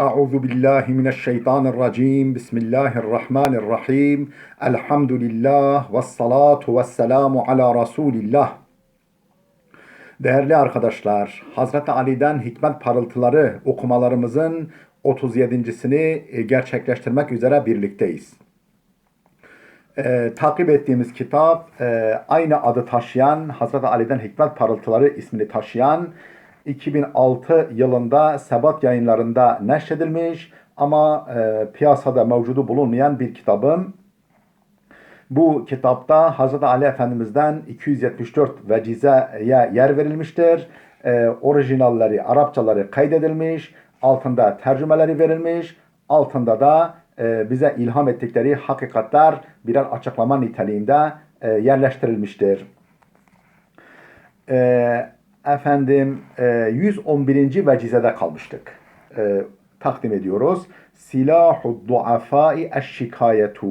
Euzu billahi mineşşeytanirracim. Bismillahirrahmanirrahim. Elhamdülillah ve salatu ve selamu ala Resulillah. Değerli arkadaşlar, Hazreti Ali'den hikmet parıltıları okumalarımızın 37.sini gerçekleştirmek üzere birlikteyiz. Takip ettiğimiz kitap aynı adı taşıyan, Hazreti Ali'den hikmet parıltıları ismini taşıyan 2006 yılında Sebat Yayınları'nda neşredilmiş ama piyasada mevcudu bulunmayan bir kitabım. Bu kitapta Hazreti Ali Efendimiz'den 274 vecizeye yer verilmiştir. Orijinalleri, Arapçaları kaydedilmiş, altında tercümeleri verilmiş, altında da bize ilham ettikleri hakikatler birer açıklama niteliğinde yerleştirilmiştir. Efendim 111. vecizede kalmıştık. Takdim ediyoruz. Silahud duafai eşşikayetu.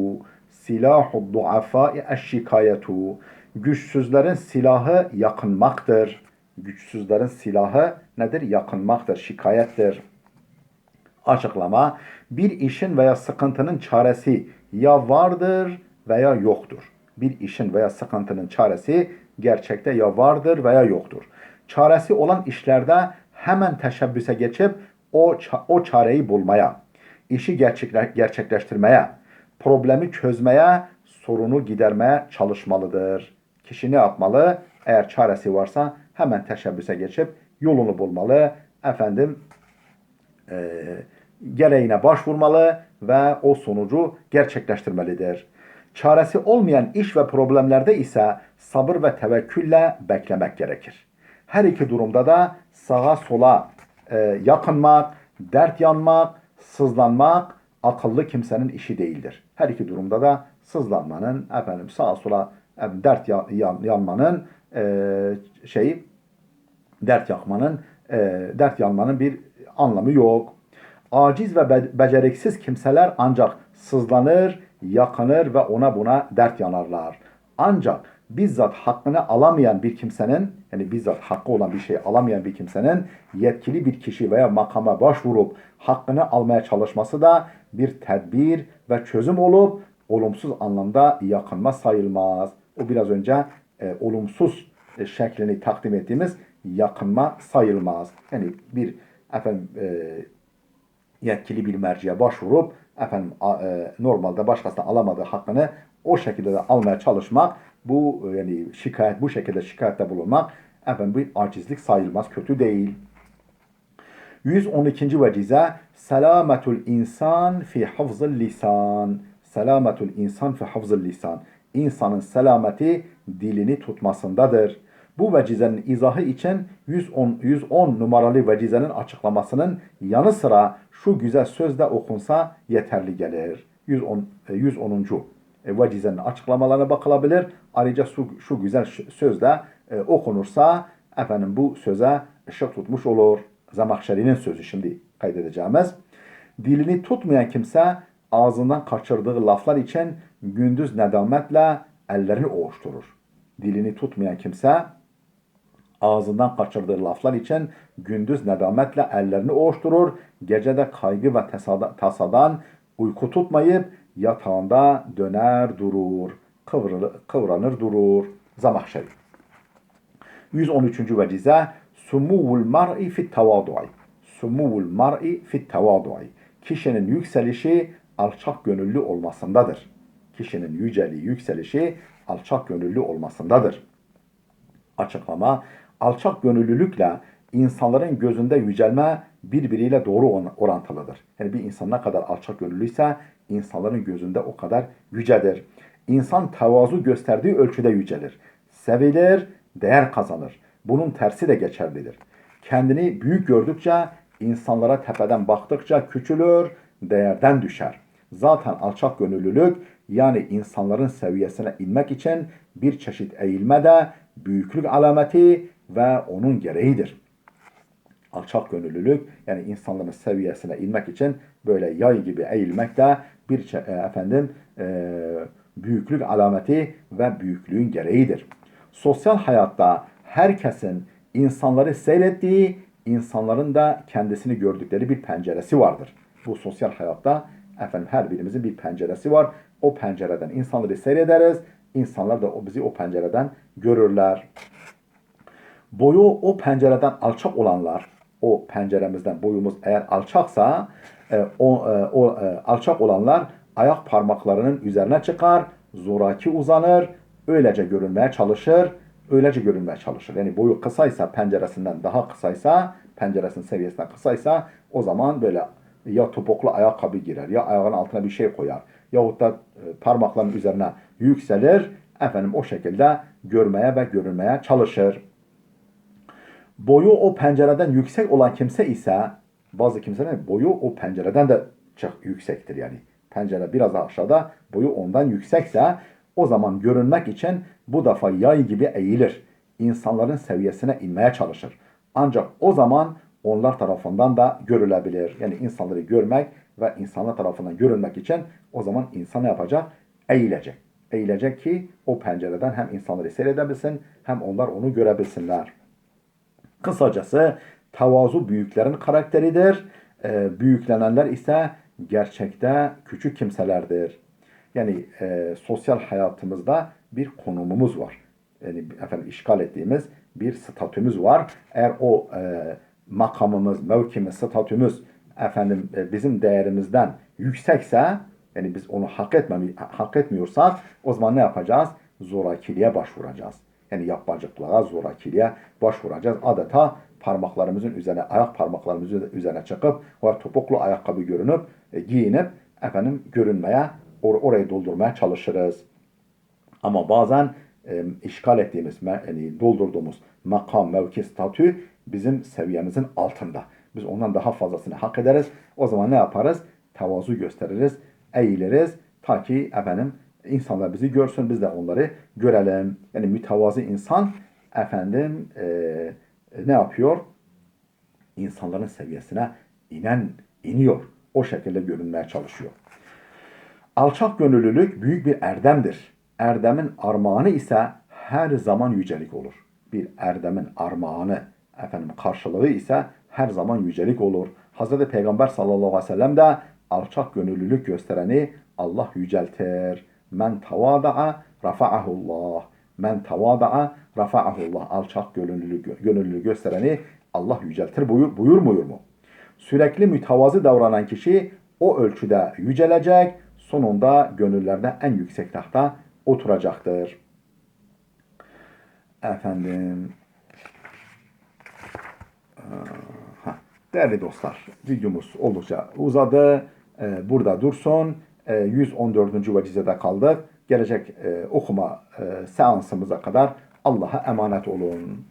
Silahud duafai eşşikayetu. Güçsüzlerin silahı yakınmaktır. Güçsüzlerin silahı nedir? Yakınmaktır, şikayettir. Açıklama: bir işin veya sıkıntının çaresi ya vardır veya yoktur. Bir işin veya sıkıntının çaresi gerçekte ya vardır veya yoktur. Çaresi olan işlerde hemen teşebbüse geçip o çareyi bulmaya, işi gerçekleştirmeye, problemi çözmeye, sorunu gidermeye çalışmalıdır. Kişi ne yapmalı? Eğer çaresi varsa hemen teşebbüse geçip yolunu bulmalı. Gereğine başvurmalı ve o sonucu gerçekleştirmelidir. Çaresi olmayan iş ve problemlerde ise sabır ve tevekkülle beklemek gerekir. Her iki durumda da sağa sola yakınmak, dert yanmak, sızlanmak akıllı kimsenin işi değildir. Her iki durumda da sızlanmanın, sağa sola dert yanmanın dert yanmanın bir anlamı yok. Aciz ve beceriksiz kimseler ancak sızlanır, yakınır ve ona buna dert yanarlar. Ancak bizzat hakkını alamayan bir kimsenin, yani bizzat hakkı olan bir şey alamayan bir kimsenin yetkili bir kişi veya makama başvurup hakkını almaya çalışması da bir tedbir ve çözüm olup olumsuz anlamda yakınma sayılmaz. O biraz önce olumsuz şeklini takdim ettiğimiz yakınma sayılmaz. Yani bir yetkili bir merciye başvurup normalde başkasına alamadığı hakkını o şekilde de almaya çalışmak, bu yani bu şekilde şikayette bulunmak bir acizlik sayılmaz, kötü değil. 112. vecize selametul insan fi hafzıl lisan. Selametul insan fi hafzıl lisan. İnsanın selameti dilini tutmasındadır. Bu vecizenin izahı için 110 numaralı vecizenin açıklamasının yanı sıra şu güzel söz de okunsa yeterli gelir. 110. Vecizenin açıklamalarına bakılabilir. Ayrıca şu güzel söz de okunursa bu söze ışık tutmuş olur. Zemahşeri'nin sözü şimdi kaydedeceğimiz. Dilini tutmayan kimse ağzından kaçırdığı laflar için gündüz nedametle ellerini ovuşturur. Dilini tutmayan kimse ağzından kaçırdığı laflar için gündüz nedametle ellerini ovuşturur. Gecede kaygı ve tasadan uyku tutmayıp yatağında döner durur. Kıvranır durur. Zemahşeri. 113. vecize sumuvul mar'i fit tevadu'i. Sumuvul mar'i fit tevadu'i. Kişinin yükselişi alçak gönüllü olmasındadır. Kişinin yükselişi alçak gönüllü olmasındadır. Açıklama: alçak gönüllülükle insanların gözünde yücelme birbiriyle doğru orantılıdır. Yani bir insan ne kadar alçak gönüllüyse insanların gözünde o kadar yücedir. İnsan tevazu gösterdiği ölçüde yücelir. Sevilir, değer kazanır. Bunun tersi de geçerlidir. Kendini büyük gördükçe, insanlara tepeden baktıkça küçülür, değerden düşer. Zaten alçak gönüllülük, yani insanların seviyesine inmek için bir çeşit eğilme de büyüklük alameti ve onun gereğidir. Alçak gönüllülük, yani insanların seviyesine inmek için böyle yay gibi eğilmek de bir büyüklük alameti ve büyüklüğün gereğidir. Sosyal hayatta herkesin insanları seyrettiği, insanların da kendisini gördükleri bir penceresi vardır. Bu sosyal hayatta her birimizin bir penceresi var. O pencereden insanları seyrederiz. İnsanlar da bizi o pencereden görürler. Boyu o pencereden alçak olanlar, o penceremizden boyumuz eğer alçaksa, alçak olanlar ayak parmaklarının üzerine çıkar, zoraki uzanır, öylece görünmeye çalışır, Yani boyu kısaysa, penceresinden daha kısaysa, penceresinin seviyesinden kısaysa, o zaman böyle ya topuklu ayakkabı girer, ya ayağının altına bir şey koyar, yahut da parmaklarının üzerine yükselir, o şekilde görmeye ve görünmeye çalışır. Boyu o pencereden yüksek olan kimse ise, bazı kimseler boyu o pencereden de çok yüksektir yani. Pencere biraz aşağıda, boyu ondan yüksekse, o zaman görünmek için bu defa yay gibi eğilir. İnsanların seviyesine inmeye çalışır. Ancak o zaman onlar tarafından da görülebilir. Yani insanları görmek ve insanlar tarafından görülmek için o zaman insan ne yapacak? Eğilecek. Eğilecek ki o pencereden hem insanları seyredebilsin, hem onlar onu görebilsinler. Kısacası tevazu büyüklerin karakteridir. Büyüklenenler ise gerçekte küçük kimselerdir. Yani sosyal hayatımızda bir konumumuz var. Yani işgal ettiğimiz bir statümüz var. Eğer o makamımız, mevkimiz, statümüz bizim değerimizden yüksekse, yani biz onu hak etmiyorsak, o zaman ne yapacağız? Zorakiliğe başvuracağız. Yani yapmacıklığa, zorakiliğe başvuracağız. Adeta parmaklarımızın üzerine, ayak parmaklarımızın üzerine çıkıp, o topuklu ayakkabı görünüp, giyinip, görünmeye, orayı doldurmaya çalışırız. Ama bazen işgal ettiğimiz, yani doldurduğumuz makam, mevki, statü bizim seviyemizin altında. Biz ondan daha fazlasını hak ederiz. O zaman ne yaparız? Tevazu gösteririz, eğiliriz. Ta ki insanlar bizi görsün, biz de onları görelim. Yani mütevazı insan ne yapıyor? İnsanların seviyesine iniyor. O şekilde görünmeye çalışıyor. Alçak gönüllülük büyük bir erdemdir. Erdemin armağanı ise her zaman yücelik olur. Bir erdemin armağanı, karşılığı ise her zaman yücelik olur. Hazreti Peygamber sallallahu aleyhi ve sellem de alçak gönüllülük göstereni Allah yüceltir. Men tavada'a rafa'ahullah. Men tavada'a rafa'ahullah. Alçak gönüllülük göstereni Allah yüceltir buyurmuyor mu? Sürekli mütevazı davranan kişi o ölçüde yücelecek, sonunda gönüllerde en yüksek tahta oturacaktır. Efendim, değerli dostlar, videomuz oldukça uzadı. Burada dursun. 114. vecizede kaldık. Gelecek okuma seansımıza kadar Allah'a emanet olun.